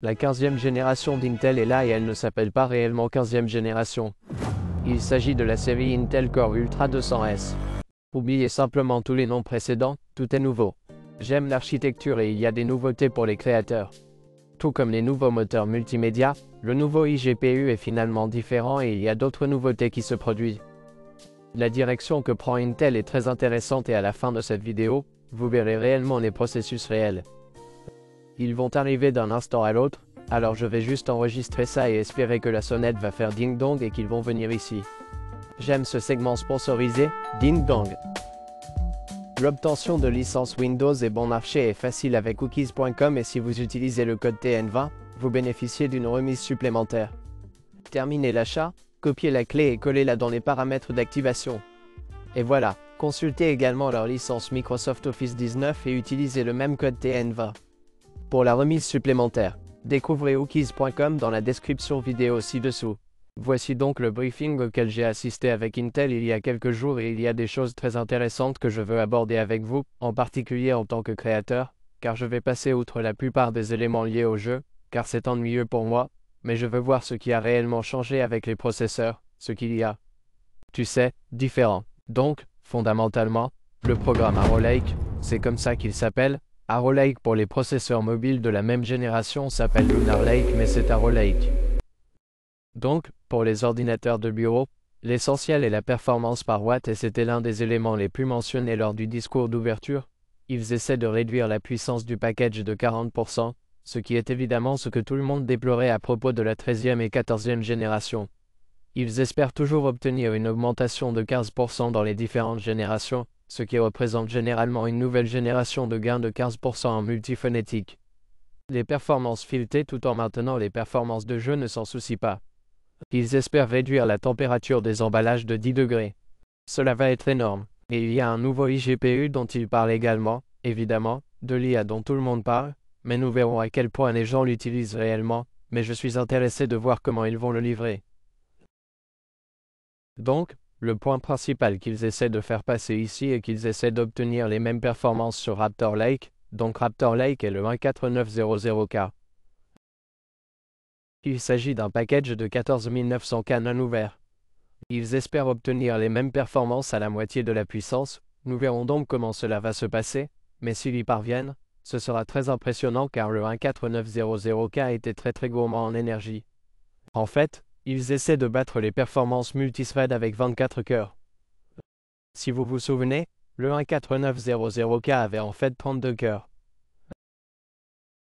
La 15e génération d'Intel est là et elle ne s'appelle pas réellement 15e génération. Il s'agit de la série Intel Core Ultra 200S. Oubliez simplement tous les noms précédents, tout est nouveau. J'aime l'architecture et il y a des nouveautés pour les créateurs. Tout comme les nouveaux moteurs multimédia, le nouveau iGPU est finalement différent et il y a d'autres nouveautés qui se produisent. La direction que prend Intel est très intéressante et à la fin de cette vidéo, vous verrez réellement les processus réels. Ils vont arriver d'un instant à l'autre, alors je vais juste enregistrer ça et espérer que la sonnette va faire ding-dong et qu'ils vont venir ici. J'aime ce segment sponsorisé, ding-dong. L'obtention de licence Windows est bon marché et facile avec cookies.com et si vous utilisez le code TN20, vous bénéficiez d'une remise supplémentaire. Terminez l'achat, copiez la clé et collez-la dans les paramètres d'activation. Et voilà, consultez également leur licence Microsoft Office 19 et utilisez le même code TN20. Pour la remise supplémentaire, découvrez cookies.com dans la description vidéo ci-dessous. Voici donc le briefing auquel j'ai assisté avec Intel il y a quelques jours et il y a des choses très intéressantes que je veux aborder avec vous, en particulier en tant que créateur, car je vais passer outre la plupart des éléments liés au jeu, car c'est ennuyeux pour moi, mais je veux voir ce qui a réellement changé avec les processeurs, ce qu'il y a. Tu sais, différent. Donc, fondamentalement, le programme Arrow Lake, c'est comme ça qu'il s'appelle. Arrow Lake pour les processeurs mobiles de la même génération s'appelle Lunar Lake mais c'est Arrow Lake. Donc, pour les ordinateurs de bureau, l'essentiel est la performance par watt et c'était l'un des éléments les plus mentionnés lors du discours d'ouverture. Ils essaient de réduire la puissance du package de 40%, ce qui est évidemment ce que tout le monde déplorait à propos de la 13e et 14e génération. Ils espèrent toujours obtenir une augmentation de 15% dans les différentes générations, ce qui représente généralement une nouvelle génération de gains de 15% en multiphonétique. Les performances filetées tout en maintenant les performances de jeu ne s'en soucient pas. Ils espèrent réduire la température des emballages de 10 degrés. Cela va être énorme. Et il y a un nouveau iGPU dont ils parlent également, évidemment, de l'IA dont tout le monde parle, mais nous verrons à quel point les gens l'utilisent réellement, mais je suis intéressé de voir comment ils vont le livrer. Donc, le point principal qu'ils essaient de faire passer ici est qu'ils essaient d'obtenir les mêmes performances sur Raptor Lake, donc Raptor Lake est le 14900K. Il s'agit d'un package de 14900K non ouvert. Ils espèrent obtenir les mêmes performances à la moitié de la puissance, nous verrons donc comment cela va se passer, mais s'ils y parviennent, ce sera très impressionnant car le 14900K était très gourmand en énergie. En fait, ils essaient de battre les performances multithread avec 24 cœurs. Si vous vous souvenez, le 14900K avait en fait 32 cœurs.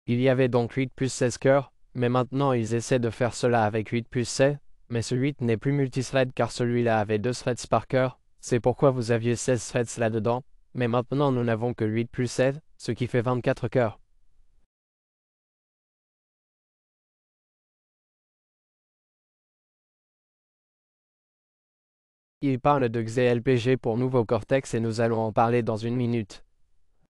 Il y avait donc 8 plus 16 cœurs, mais maintenant ils essaient de faire cela avec 8 plus 16, mais ce 8 n'est plus multithread car celui-là avait 2 threads par cœur, c'est pourquoi vous aviez 16 threads là-dedans, mais maintenant nous n'avons que 8 plus 16, ce qui fait 24 cœurs. Ils parlent de XeLPG pour nouveau Cortex et nous allons en parler dans une minute.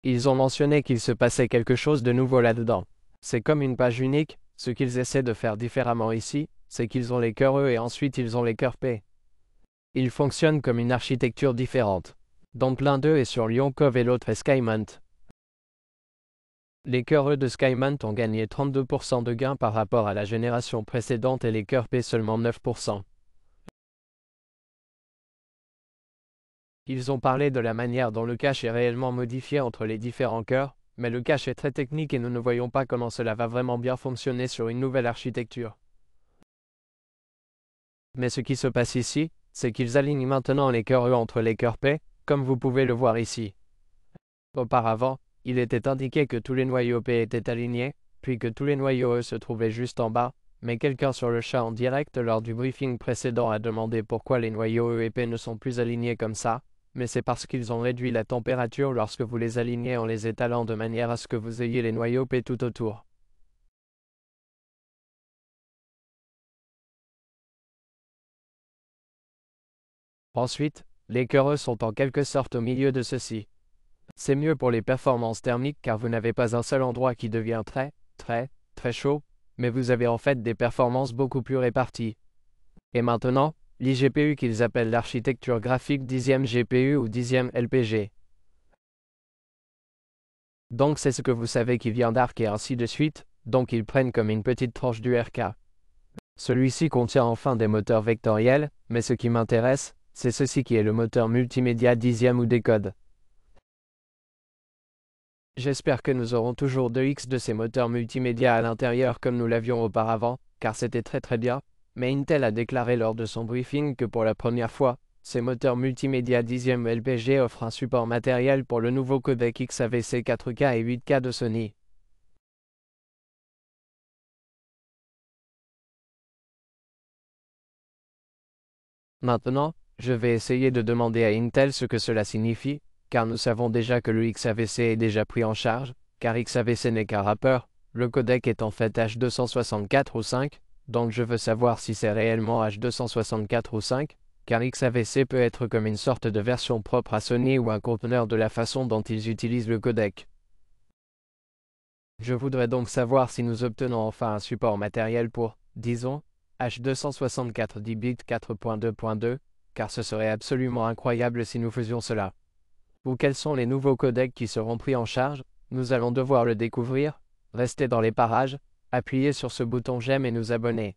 Ils ont mentionné qu'il se passait quelque chose de nouveau là-dedans. C'est comme une page unique, ce qu'ils essaient de faire différemment ici, c'est qu'ils ont les cœurs E et ensuite ils ont les cœurs P. Ils fonctionnent comme une architecture différente. Donc l'un d'eux est sur Lion Cove et l'autre est Skymount. Les cœurs E de Skymount ont gagné 32% de gains par rapport à la génération précédente et les cœurs P seulement 9%. Ils ont parlé de la manière dont le cache est réellement modifié entre les différents cœurs, mais le cache est très technique et nous ne voyons pas comment cela va vraiment bien fonctionner sur une nouvelle architecture. Mais ce qui se passe ici, c'est qu'ils alignent maintenant les cœurs E entre les cœurs P, comme vous pouvez le voir ici. Auparavant, il était indiqué que tous les noyaux P étaient alignés, puis que tous les noyaux E se trouvaient juste en bas, mais quelqu'un sur le chat en direct lors du briefing précédent a demandé pourquoi les noyaux E et P ne sont plus alignés comme ça, mais c'est parce qu'ils ont réduit la température lorsque vous les alignez en les étalant de manière à ce que vous ayez les noyaux P tout autour. Ensuite, les cœurs E sont en quelque sorte au milieu de ceci. C'est mieux pour les performances thermiques car vous n'avez pas un seul endroit qui devient très chaud, mais vous avez en fait des performances beaucoup plus réparties. Et maintenant, l'iGPU qu'ils appellent l'architecture graphique 10e GPU ou 10e LPG. Donc c'est ce que vous savez qui vient d'Arc et ainsi de suite, donc ils prennent comme une petite tranche du RK. Celui-ci contient enfin des moteurs vectoriels, mais ce qui m'intéresse, c'est ceci qui est le moteur multimédia 10e ou décode. J'espère que nous aurons toujours 2x de ces moteurs multimédia à l'intérieur comme nous l'avions auparavant, car c'était très bien, mais Intel a déclaré lors de son briefing que pour la première fois, ces moteurs multimédia 10e LPG offrent un support matériel pour le nouveau codec XAVC 4K et 8K de Sony. Maintenant, je vais essayer de demander à Intel ce que cela signifie, car nous savons déjà que le XAVC est déjà pris en charge, car XAVC n'est qu'un wrapper, le codec est en fait H264 ou 5, donc je veux savoir si c'est réellement H264 ou 5, car XAVC peut être comme une sorte de version propre à Sony ou un conteneur de la façon dont ils utilisent le codec. Je voudrais donc savoir si nous obtenons enfin un support matériel pour, disons, H264 10 bits 4.2.2, car ce serait absolument incroyable si nous faisions cela. Ou quels sont les nouveaux codecs qui seront pris en charge, nous allons devoir le découvrir, rester dans les parages, appuyer sur ce bouton j'aime et nous abonner.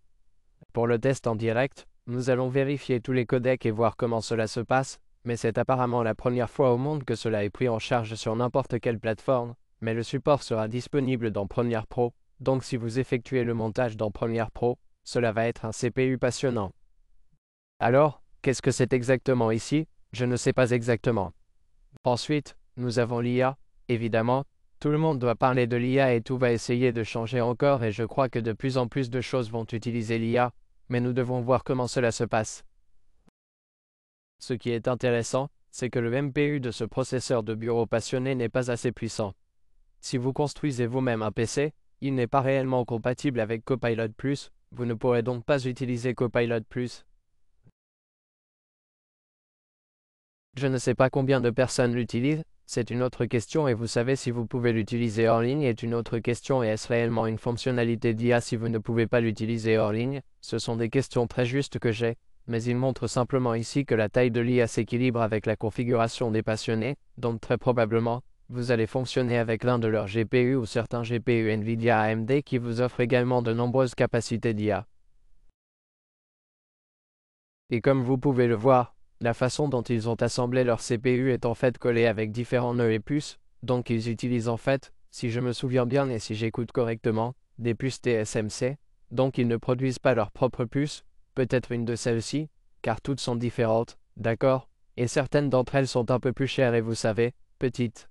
Pour le test en direct, nous allons vérifier tous les codecs et voir comment cela se passe, mais c'est apparemment la première fois au monde que cela est pris en charge sur n'importe quelle plateforme, mais le support sera disponible dans Premiere Pro, donc si vous effectuez le montage dans Premiere Pro, cela va être un CPU passionnant. Alors, qu'est-ce que c'est exactement ici? Je ne sais pas exactement. Ensuite, nous avons l'IA, évidemment, tout le monde doit parler de l'IA et tout va essayer de changer encore et je crois que de plus en plus de choses vont utiliser l'IA, mais nous devons voir comment cela se passe. Ce qui est intéressant, c'est que le MPU de ce processeur de bureau passionné n'est pas assez puissant. Si vous construisez vous-même un PC, il n'est pas réellement compatible avec Copilot+, vous ne pourrez donc pas utiliser Copilot+. Je ne sais pas combien de personnes l'utilisent, c'est une autre question et vous savez si vous pouvez l'utiliser hors ligne est une autre question et est-ce réellement une fonctionnalité d'IA si vous ne pouvez pas l'utiliser hors ligne? Ce sont des questions très justes que j'ai, mais il montre simplement ici que la taille de l'IA s'équilibre avec la configuration des passionnés, donc très probablement, vous allez fonctionner avec l'un de leurs GPU ou certains GPU Nvidia AMD qui vous offrent également de nombreuses capacités d'IA. Et comme vous pouvez le voir, la façon dont ils ont assemblé leur CPU est en fait collée avec différents nœuds et puces, donc ils utilisent en fait, si je me souviens bien et si j'écoute correctement, des puces TSMC, donc ils ne produisent pas leurs propres puces, peut-être une de celles-ci, car toutes sont différentes, d'accord, et certaines d'entre elles sont un peu plus chères et vous savez, petites.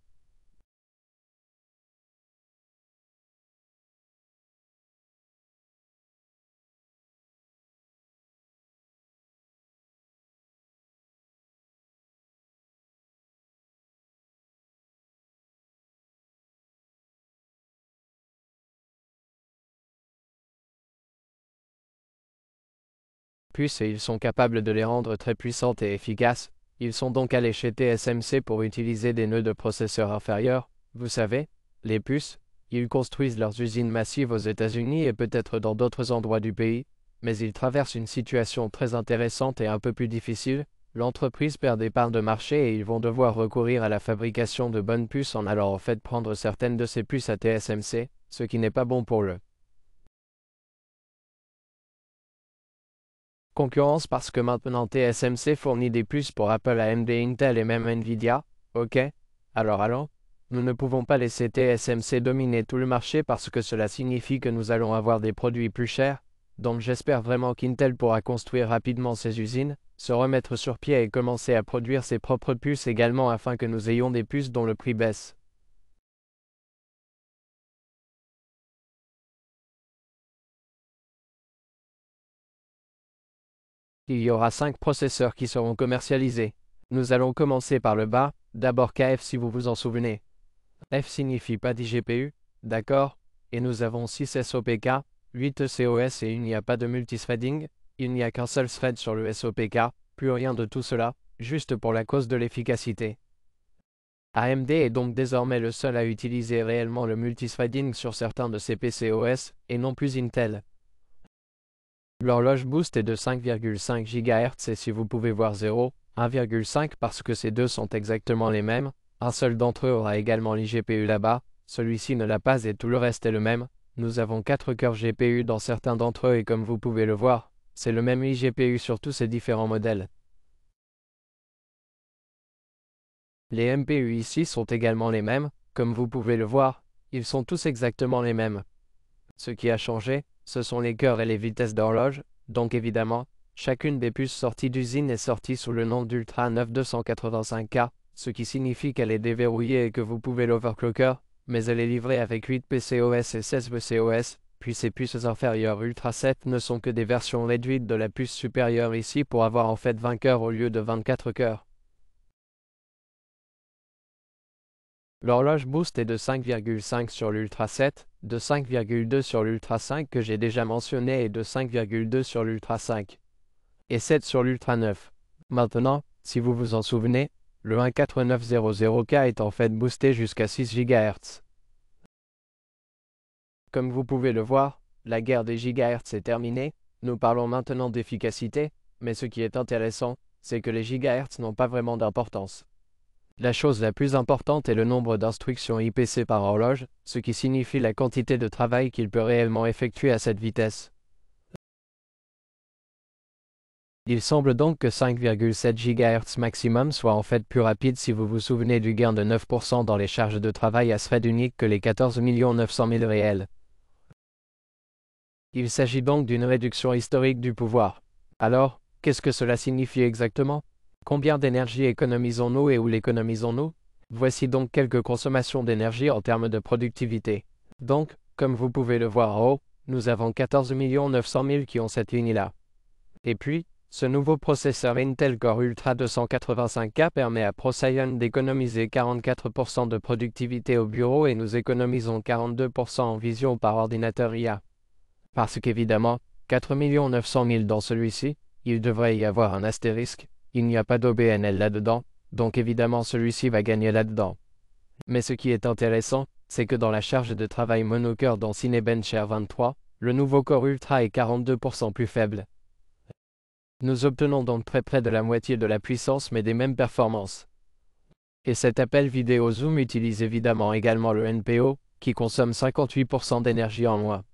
Puces et ils sont capables de les rendre très puissantes et efficaces, ils sont donc allés chez TSMC pour utiliser des nœuds de processeurs inférieurs, vous savez, les puces, ils construisent leurs usines massives aux États-Unis et peut-être dans d'autres endroits du pays, mais ils traversent une situation très intéressante et un peu plus difficile, l'entreprise perd des parts de marché et ils vont devoir recourir à la fabrication de bonnes puces en allant en fait prendre certaines de ces puces à TSMC, ce qui n'est pas bon pour le concurrence parce que maintenant TSMC fournit des puces pour Apple, AMD, Intel et même Nvidia, ok? Alors allons, nous ne pouvons pas laisser TSMC dominer tout le marché parce que cela signifie que nous allons avoir des produits plus chers, donc j'espère vraiment qu'Intel pourra construire rapidement ses usines, se remettre sur pied et commencer à produire ses propres puces également afin que nous ayons des puces dont le prix baisse. Il y aura 5 processeurs qui seront commercialisés. Nous allons commencer par le bas, d'abord KF si vous vous en souvenez. F signifie pas 10 GPU, d'accord, et nous avons 6 SOPK, 8 COS et il n'y a pas de multithreading, il n'y a qu'un seul thread sur le SOPK, plus rien de tout cela, juste pour la cause de l'efficacité. AMD est donc désormais le seul à utiliser réellement le multithreading sur certains de ses PCOS, et non plus Intel. L'horloge boost est de 5,5 GHz et si vous pouvez voir 0, 1,5 parce que ces deux sont exactement les mêmes, un seul d'entre eux aura également l'IGPU là-bas, celui-ci ne l'a pas et tout le reste est le même, nous avons 4 cœurs GPU dans certains d'entre eux et comme vous pouvez le voir, c'est le même iGPU sur tous ces différents modèles. Les MPU ici sont également les mêmes, comme vous pouvez le voir, ils sont tous exactement les mêmes. Ce qui a changé, ce sont les cœurs et les vitesses d'horloge, donc évidemment, chacune des puces sorties d'usine est sortie sous le nom d'Ultra 9 285K, ce qui signifie qu'elle est déverrouillée et que vous pouvez l'overclocker, mais elle est livrée avec 8 PCOS et 16 PCOS, puis ces puces inférieures Ultra 7 ne sont que des versions réduites de la puce supérieure ici pour avoir en fait 20 cœurs au lieu de 24 cœurs. L'horloge boost est de 5,5 sur l'Ultra 7, de 5,2 sur l'Ultra 5 que j'ai déjà mentionné et de 5,2 sur l'Ultra 5. Et 7 sur l'Ultra 9. Maintenant, si vous vous en souvenez, le 14900K est en fait boosté jusqu'à 6 GHz. Comme vous pouvez le voir, la guerre des gigahertz est terminée, nous parlons maintenant d'efficacité, mais ce qui est intéressant, c'est que les gigahertz n'ont pas vraiment d'importance. La chose la plus importante est le nombre d'instructions IPC par horloge, ce qui signifie la quantité de travail qu'il peut réellement effectuer à cette vitesse. Il semble donc que 5,7 GHz maximum soit en fait plus rapide si vous vous souvenez du gain de 9% dans les charges de travail à thread unique que les 14 900 000 réels. Il s'agit donc d'une réduction historique du pouvoir. Alors, qu'est-ce que cela signifie exactement ? Combien d'énergie économisons-nous et où l'économisons-nous? Voici donc quelques consommations d'énergie en termes de productivité. Donc, comme vous pouvez le voir en haut, nous avons 14 900 000 qui ont cette ligne-là. Et puis, ce nouveau processeur Intel Core Ultra 285K permet à ProCyan d'économiser 44% de productivité au bureau et nous économisons 42% en vision par ordinateur IA. Parce qu'évidemment, 4 900 000 dans celui-ci, il devrait y avoir un astérisque. Il n'y a pas d'OBNL là-dedans, donc évidemment celui-ci va gagner là-dedans. Mais ce qui est intéressant, c'est que dans la charge de travail monocœur dans Cinebench R23, le nouveau Core Ultra est 42% plus faible. Nous obtenons donc très près de la moitié de la puissance mais des mêmes performances. Et cet appel vidéo Zoom utilise évidemment également le NPO, qui consomme 58% d'énergie en moins.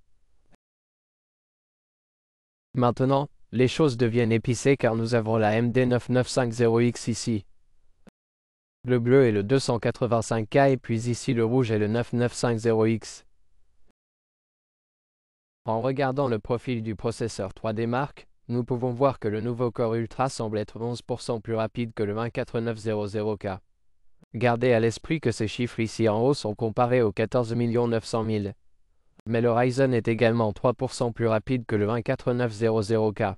Maintenant, les choses deviennent épicées car nous avons la MD 9950X ici. Le bleu est le 285K et puis ici le rouge est le 9950X. En regardant le profil du processeur 3D Mark, nous pouvons voir que le nouveau Core Ultra semble être 11% plus rapide que le 14900K. Gardez à l'esprit que ces chiffres ici en haut sont comparés aux 14 900 000. Mais le Ryzen est également 3% plus rapide que le 14900K.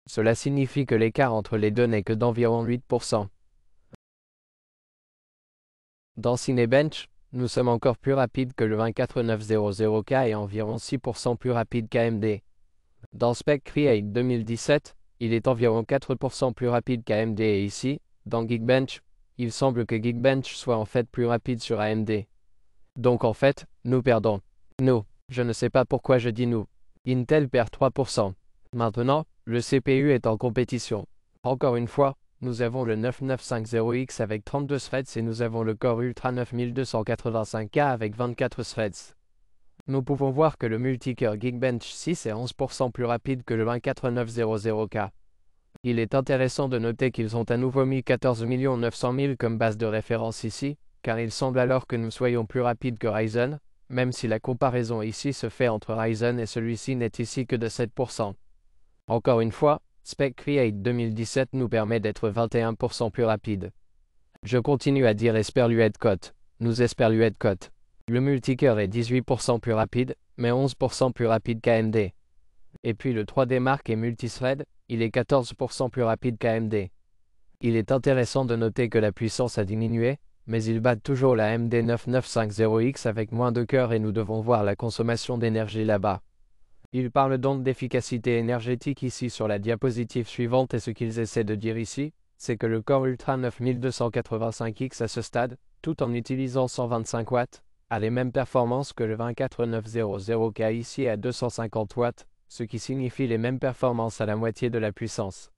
Cela signifie que l'écart entre les deux n'est que d'environ 8%. Dans Cinebench, nous sommes encore plus rapides que le 24900K et environ 6% plus rapide qu'AMD. Dans Spec Create 2017, il est environ 4% plus rapide qu'AMD et ici, dans Geekbench, il semble que Geekbench soit en fait plus rapide sur AMD. Donc en fait, nous perdons. Nous, je ne sais pas pourquoi je dis nous. Intel perd 3%. Maintenant, le CPU est en compétition. Encore une fois, nous avons le 9950X avec 32 threads et nous avons le Core Ultra 9285K avec 24 threads. Nous pouvons voir que le multicœur Geekbench 6 est 11% plus rapide que le 14900K. Il est intéressant de noter qu'ils ont à nouveau mis 14 900 000 comme base de référence ici, car il semble alors que nous soyons plus rapides que Ryzen, même si la comparaison ici se fait entre Ryzen et celui-ci n'est ici que de 7%. Encore une fois, Spec Create 2017 nous permet d'être 21% plus rapide. Je continue à dire Esperluette-Cote. Nous Esperluette-Cote. Le multicœur est 18% plus rapide, mais 11% plus rapide qu'AMD. Et puis le 3D Mark est multithread, il est 14% plus rapide qu'AMD. Il est intéressant de noter que la puissance a diminué, mais ils battent toujours la AMD 9950X avec moins de cœurs et nous devons voir la consommation d'énergie là-bas. Ils parlent donc d'efficacité énergétique ici sur la diapositive suivante et ce qu'ils essaient de dire ici, c'est que le Core Ultra 9285X à ce stade, tout en utilisant 125 watts, a les mêmes performances que le 24900K ici à 250 watts, ce qui signifie les mêmes performances à la moitié de la puissance.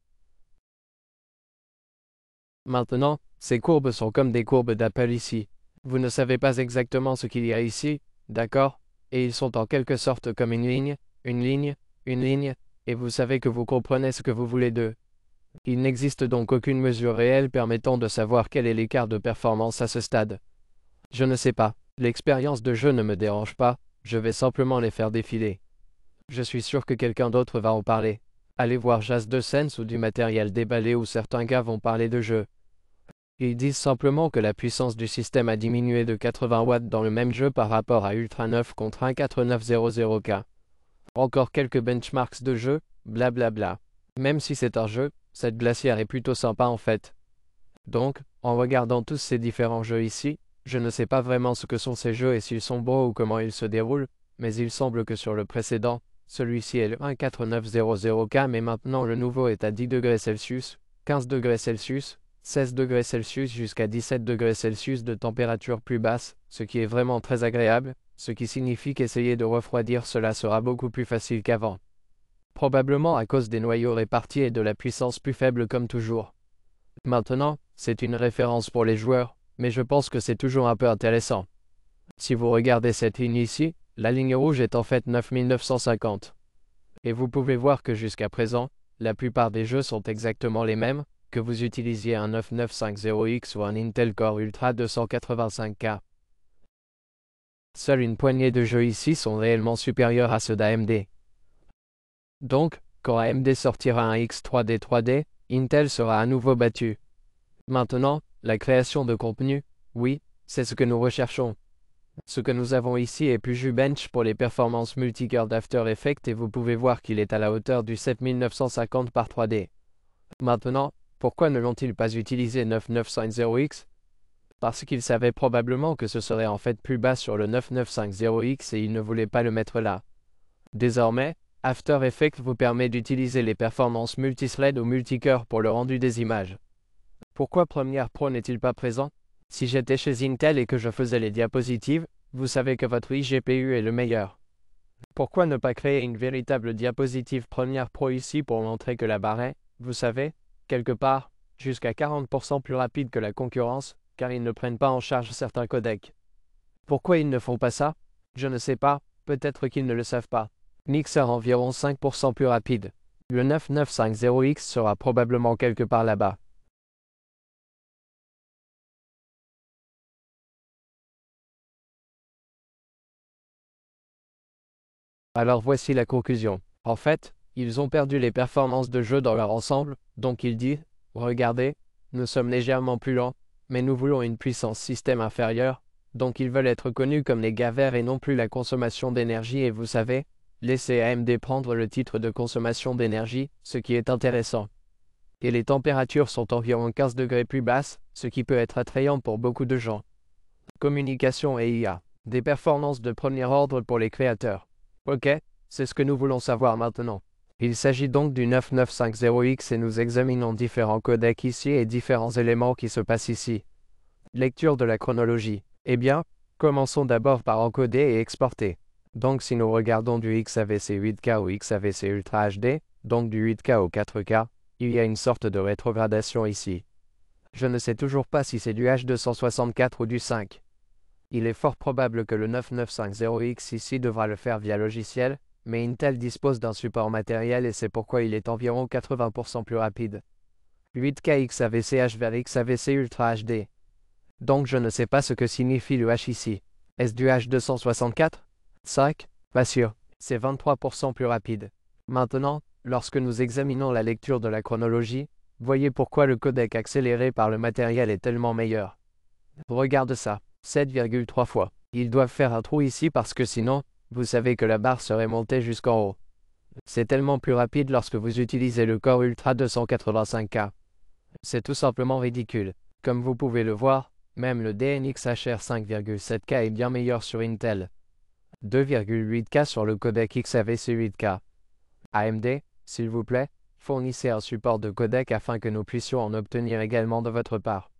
Maintenant, ces courbes sont comme des courbes d'Apple ici. Vous ne savez pas exactement ce qu'il y a ici, d'accord? et ils sont en quelque sorte comme une ligne, une ligne, une ligne, et vous savez que vous comprenez ce que vous voulez d'eux. Il n'existe donc aucune mesure réelle permettant de savoir quel est l'écart de performance à ce stade. Je ne sais pas, l'expérience de jeu ne me dérange pas, je vais simplement les faire défiler. Je suis sûr que quelqu'un d'autre va en parler. Allez voir Jazz2Sense ou du matériel déballé où certains gars vont parler de jeu. Ils disent simplement que la puissance du système a diminué de 80 watts dans le même jeu par rapport à Ultra 9 contre 14900K. Encore quelques benchmarks de jeu, blablabla. Même si c'est un jeu, cette glacière est plutôt sympa en fait. Donc, en regardant tous ces différents jeux ici, je ne sais pas vraiment ce que sont ces jeux et s'ils sont beaux ou comment ils se déroulent, mais il semble que sur le précédent, celui-ci est le 14900K mais maintenant le nouveau est à 10 degrés Celsius, 15 degrés Celsius, 16 degrés Celsius jusqu'à 17 degrés Celsius de température plus basse, ce qui est vraiment très agréable, ce qui signifie qu'essayer de refroidir cela sera beaucoup plus facile qu'avant. Probablement à cause des noyaux répartis et de la puissance plus faible comme toujours. Maintenant, c'est une référence pour les joueurs, mais je pense que c'est toujours un peu intéressant. Si vous regardez cette ligne ici, la ligne rouge est en fait 9950. Et vous pouvez voir que jusqu'à présent, la plupart des jeux sont exactement les mêmes, que vous utilisiez un 9950X ou un Intel Core Ultra 285K. Seule une poignée de jeux ici sont réellement supérieurs à ceux d'AMD. Donc, quand AMD sortira un X3D 3D, Intel sera à nouveau battu. Maintenant, la création de contenu, oui, c'est ce que nous recherchons. Ce que nous avons ici est plus Bench pour les performances multicœur d'After Effects et vous pouvez voir qu'il est à la hauteur du 7950 par 3D. Maintenant, pourquoi ne l'ont-ils pas utilisé 9950X? Parce qu'ils savaient probablement que ce serait en fait plus bas sur le 9950X et ils ne voulaient pas le mettre là. Désormais, After Effects vous permet d'utiliser les performances multithread ou multicœur pour le rendu des images. Pourquoi Premiere Pro n'est-il pas présent? Si j'étais chez Intel et que je faisais les diapositives, vous savez que votre iGPU est le meilleur. Pourquoi ne pas créer une véritable diapositive Premiere Pro ici pour montrer que la barre est, vous savez, quelque part, jusqu'à 40% plus rapide que la concurrence, car ils ne prennent pas en charge certains codecs. Pourquoi ils ne font pas ça? Je ne sais pas, peut-être qu'ils ne le savent pas. NIC sera environ 5% plus rapide. Le 9950X sera probablement quelque part là-bas. Alors voici la conclusion. En fait, ils ont perdu les performances de jeu dans leur ensemble, donc ils disent, regardez, nous sommes légèrement plus lents, mais nous voulons une puissance système inférieure, donc ils veulent être connus comme les gars verts et non plus la consommation d'énergie et vous savez, laissez AMD prendre le titre de consommation d'énergie, ce qui est intéressant. Et les températures sont environ 15 degrés plus basses, ce qui peut être attrayant pour beaucoup de gens. Communication et IA, des performances de premier ordre pour les créateurs. Ok, c'est ce que nous voulons savoir maintenant. Il s'agit donc du 9950X et nous examinons différents codecs ici et différents éléments qui se passent ici. Lecture de la chronologie. Eh bien, commençons d'abord par encoder et exporter. Donc si nous regardons du XAVC 8K ou XAVC Ultra HD, donc du 8K au 4K, il y a une sorte de rétrogradation ici. Je ne sais toujours pas si c'est du H264 ou du 5. Il est fort probable que le 9950X ici devra le faire via logiciel, mais Intel dispose d'un support matériel et c'est pourquoi il est environ 80% plus rapide. 8K XAVC H vers XAVC Ultra HD. Donc je ne sais pas ce que signifie le H ici. Est-ce du H264? 5? Pas sûr. C'est 23% plus rapide. Maintenant, lorsque nous examinons la lecture de la chronologie, voyez pourquoi le codec accéléré par le matériel est tellement meilleur. Regarde ça. 7,3 fois. Ils doivent faire un trou ici parce que sinon, vous savez que la barre serait montée jusqu'en haut. C'est tellement plus rapide lorsque vous utilisez le Core Ultra 285K. C'est tout simplement ridicule. Comme vous pouvez le voir, même le DNX HR 5,7K est bien meilleur sur Intel. 2,8K sur le codec XAVC 8K. AMD, s'il vous plaît, fournissez un support de codec afin que nous puissions en obtenir également de votre part.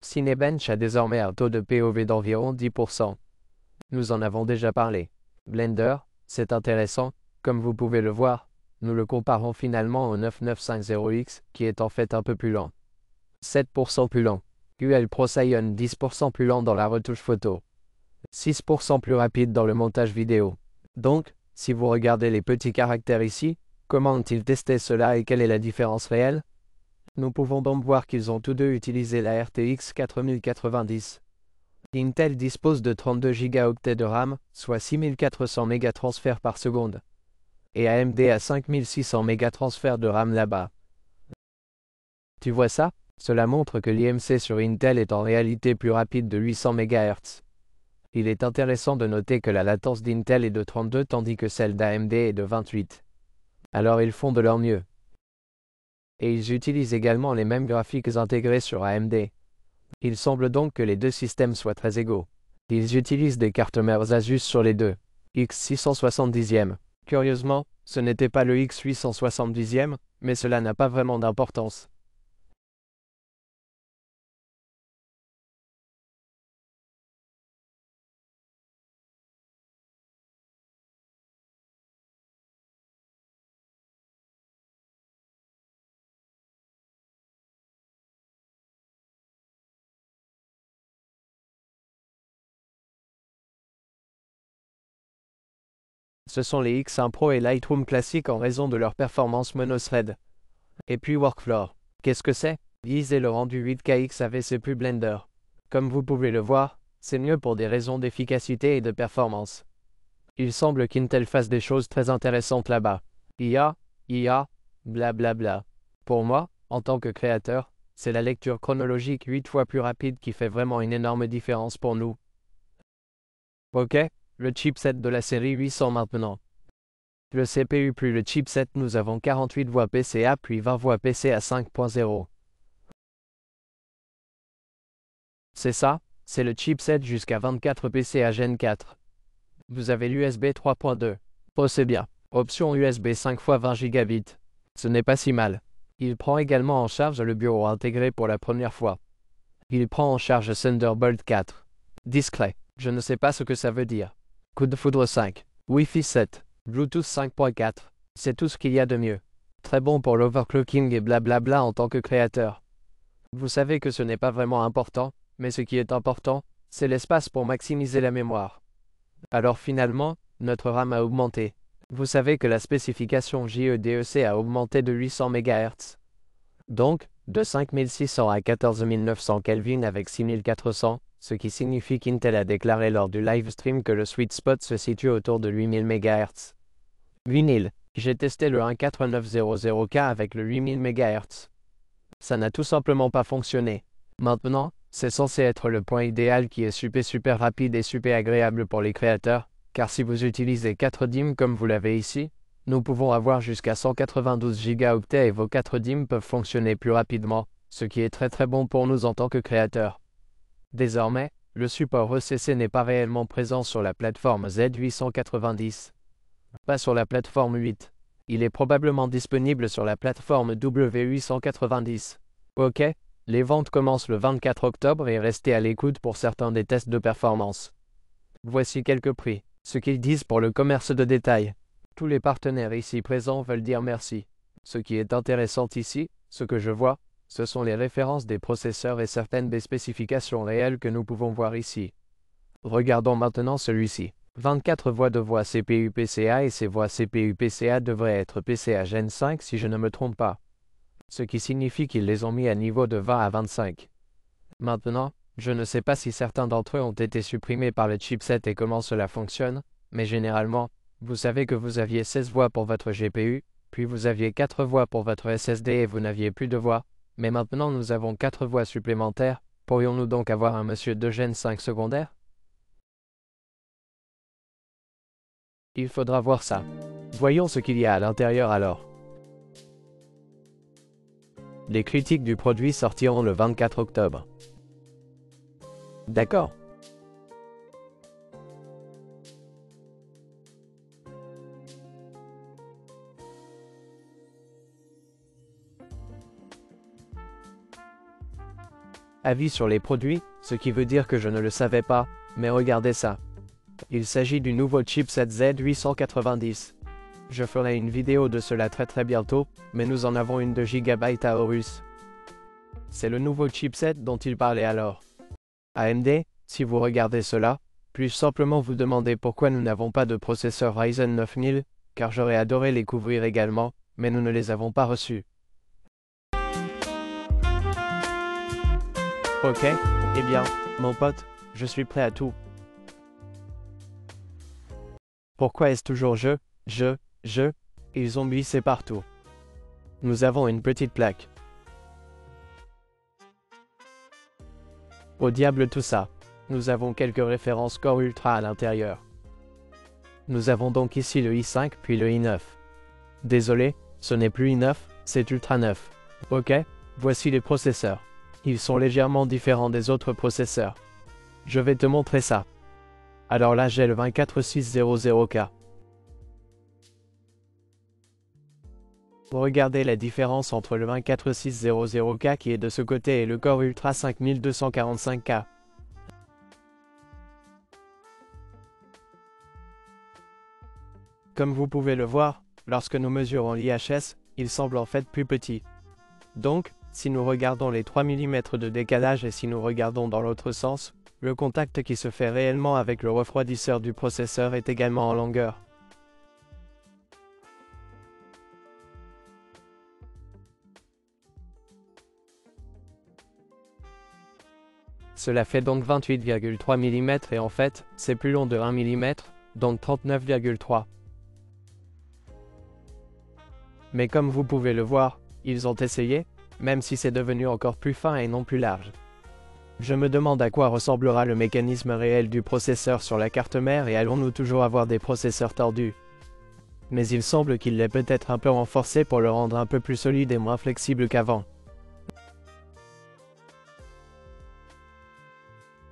Cinebench a désormais un taux de POV d'environ 10%. Nous en avons déjà parlé. Blender, c'est intéressant, comme vous pouvez le voir, nous le comparons finalement au 9950X, qui est en fait un peu plus lent. 7% plus lent. UL Pro Cyan 10% plus lent dans la retouche photo. 6% plus rapide dans le montage vidéo. Donc, si vous regardez les petits caractères ici, comment ont-ils testé cela et quelle est la différence réelle? Nous pouvons donc voir qu'ils ont tous deux utilisé la RTX 4090. Intel dispose de 32 Go de RAM, soit 6400 mégatransferts par seconde. Et AMD a 5600 mégatransferts de RAM là-bas. Tu vois ça? Cela montre que l'IMC sur Intel est en réalité plus rapide de 800 MHz. Il est intéressant de noter que la latence d'Intel est de 32 tandis que celle d'AMD est de 28. Alors ils font de leur mieux. Et ils utilisent également les mêmes graphiques intégrés sur AMD. Il semble donc que les deux systèmes soient très égaux. Ils utilisent des cartes mères Asus sur les deux. X670e. Curieusement, ce n'était pas le X870e, mais cela n'a pas vraiment d'importance. Ce sont les X1 Pro et Lightroom classiques en raison de leur performance monothread. Et puis Workflow. Qu'est-ce que c'est? Viser le rendu 8KX AVC plus Blender. Comme vous pouvez le voir, c'est mieux pour des raisons d'efficacité et de performance. Il semble qu'Intel fasse des choses très intéressantes là-bas. IA, blablabla. Pour moi, en tant que créateur, c'est la lecture chronologique 8 fois plus rapide qui fait vraiment une énorme différence pour nous. Ok, le chipset de la série 800 maintenant. Le CPU plus le chipset, nous avons 48 voix PCA puis 20 voix PCA 5.0. C'est ça, c'est le chipset jusqu'à 24 PCA Gen 4. Vous avez l'USB 3.2. Oh c'est bien. Option USB 5 x 20 Gb. Ce n'est pas si mal. Il prend également en charge le bureau intégré pour la première fois. Il prend en charge Thunderbolt 4. Discret. Je ne sais pas ce que ça veut dire. Coup de foudre 5. Wi-Fi 7. Bluetooth 5.4. C'est tout ce qu'il y a de mieux. Très bon pour l'overclocking et blablabla en tant que créateur. Vous savez que ce n'est pas vraiment important, mais ce qui est important, c'est l'espace pour maximiser la mémoire. Alors finalement, notre RAM a augmenté. Vous savez que la spécification JEDEC a augmenté de 800 MHz. Donc, de 5600 à 14900 Kelvin avec 6400, ce qui signifie qu'Intel a déclaré lors du live stream que le sweet spot se situe autour de 8000 MHz. Vinyle, j'ai testé le 14900K avec le 8000 MHz. Ça n'a tout simplement pas fonctionné. Maintenant, c'est censé être le point idéal qui est super rapide et super agréable pour les créateurs, car si vous utilisez 4 DIMM comme vous l'avez ici, nous pouvons avoir jusqu'à 192 Go et vos 4 DIMM peuvent fonctionner plus rapidement, ce qui est très bon pour nous en tant que créateurs. Désormais, le support ECC n'est pas réellement présent sur la plateforme Z890. Pas sur la plateforme 8. Il est probablement disponible sur la plateforme W890. Ok, les ventes commencent le 24 octobre et restez à l'écoute pour certains des tests de performance. Voici quelques prix, ce qu'ils disent pour le commerce de détail. Tous les partenaires ici présents veulent dire merci. Ce qui est intéressant ici, ce que je vois, ce sont les références des processeurs et certaines des spécifications réelles que nous pouvons voir ici. Regardons maintenant celui-ci. 24 voix de voix CPU PCA et ces voix CPU PCA devraient être PCA Gen 5 si je ne me trompe pas. Ce qui signifie qu'ils les ont mis à niveau de 20 à 25. Maintenant, je ne sais pas si certains d'entre eux ont été supprimés par le chipset et comment cela fonctionne, mais généralement, vous savez que vous aviez 16 voix pour votre GPU, puis vous aviez 4 voix pour votre SSD et vous n'aviez plus de voix, mais maintenant nous avons 4 voix supplémentaires, pourrions-nous donc avoir un monsieur de Gen 5 secondaire? Il faudra voir ça. Voyons ce qu'il y a à l'intérieur alors. Les critiques du produit sortiront le 24 octobre. D'accord. Avis sur les produits, ce qui veut dire que je ne le savais pas, mais regardez ça. Il s'agit du nouveau chipset Z890. Je ferai une vidéo de cela très bientôt, mais nous en avons une de GB à Aorus. C'est le nouveau chipset dont il parlait alors. AMD, si vous regardez cela, Puis-je simplement vous demander pourquoi nous n'avons pas de processeur Ryzen 9000, car j'aurais adoré les couvrir également, mais nous ne les avons pas reçus. Ok, eh bien, mon pote, je suis prêt à tout. Pourquoi est-ce toujours ils ont glissé partout. Nous avons une petite plaque. Au diable tout ça. Nous avons quelques références Core Ultra à l'intérieur. Nous avons donc ici le i5 puis le i9. Désolé, ce n'est plus i9, c'est Ultra 9. Ok, voici les processeurs. Ils sont légèrement différents des autres processeurs. Je vais te montrer ça. Alors là j'ai le 24600K. Regardez la différence entre le 24600K qui est de ce côté et le Core Ultra 5245K. Comme vous pouvez le voir, lorsque nous mesurons l'IHS, il semble en fait plus petit. Donc, si nous regardons les 3 mm de décalage et si nous regardons dans l'autre sens, le contact qui se fait réellement avec le refroidisseur du processeur est également en longueur. Cela fait donc 28,3 mm et en fait, c'est plus long de 1 mm, donc 39,3. Mais comme vous pouvez le voir, ils ont essayé, même si c'est devenu encore plus fin et non plus large. Je me demande à quoi ressemblera le mécanisme réel du processeur sur la carte mère et allons-nous toujours avoir des processeurs tordus. Mais il semble qu'il l'ait peut-être un peu renforcé pour le rendre un peu plus solide et moins flexible qu'avant.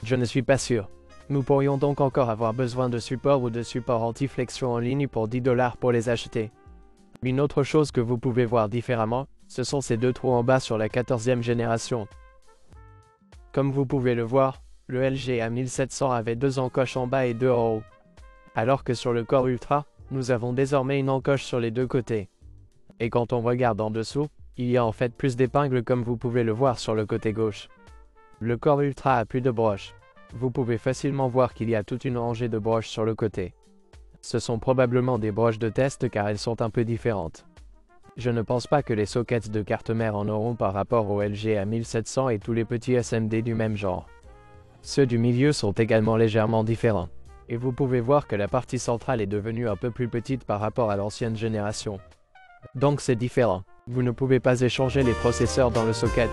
Je ne suis pas sûr. Nous pourrions donc encore avoir besoin de support ou de support anti-flexion en ligne pour 10 $ pour les acheter. Une autre chose que vous pouvez voir différemment, ce sont ces deux trous en bas sur la 14e génération. Comme vous pouvez le voir, le LG A1700 avait deux encoches en bas et deux en haut. Alors que sur le Core Ultra, nous avons désormais une encoche sur les deux côtés. Et quand on regarde en dessous, il y a en fait plus d'épingles comme vous pouvez le voir sur le côté gauche. Le Core Ultra a plus de broches. Vous pouvez facilement voir qu'il y a toute une rangée de broches sur le côté. Ce sont probablement des broches de test car elles sont un peu différentes. Je ne pense pas que les sockets de carte mère en auront par rapport au LG A1700 et tous les petits SMD du même genre. Ceux du milieu sont également légèrement différents. Et vous pouvez voir que la partie centrale est devenue un peu plus petite par rapport à l'ancienne génération. Donc c'est différent. Vous ne pouvez pas échanger les processeurs dans le socket.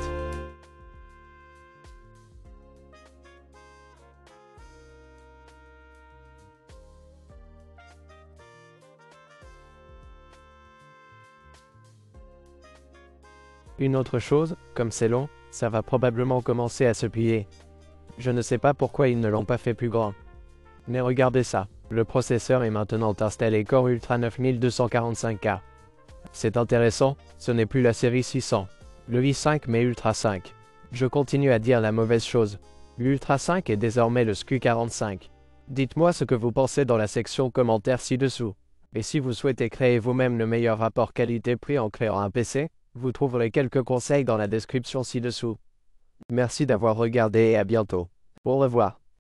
Une autre chose, comme c'est long, ça va probablement commencer à se plier. Je ne sais pas pourquoi ils ne l'ont pas fait plus grand. Mais regardez ça, le processeur est maintenant installé Core Ultra 9245K. C'est intéressant, ce n'est plus la série 600. Le i5 mais Ultra 5. Je continue à dire la mauvaise chose. L'Ultra 5 est désormais le SQ45. Dites-moi ce que vous pensez dans la section commentaires ci-dessous. Et si vous souhaitez créer vous-même le meilleur rapport qualité-prix en créant un PC, vous trouverez quelques conseils dans la description ci-dessous. Merci d'avoir regardé et à bientôt. Au revoir.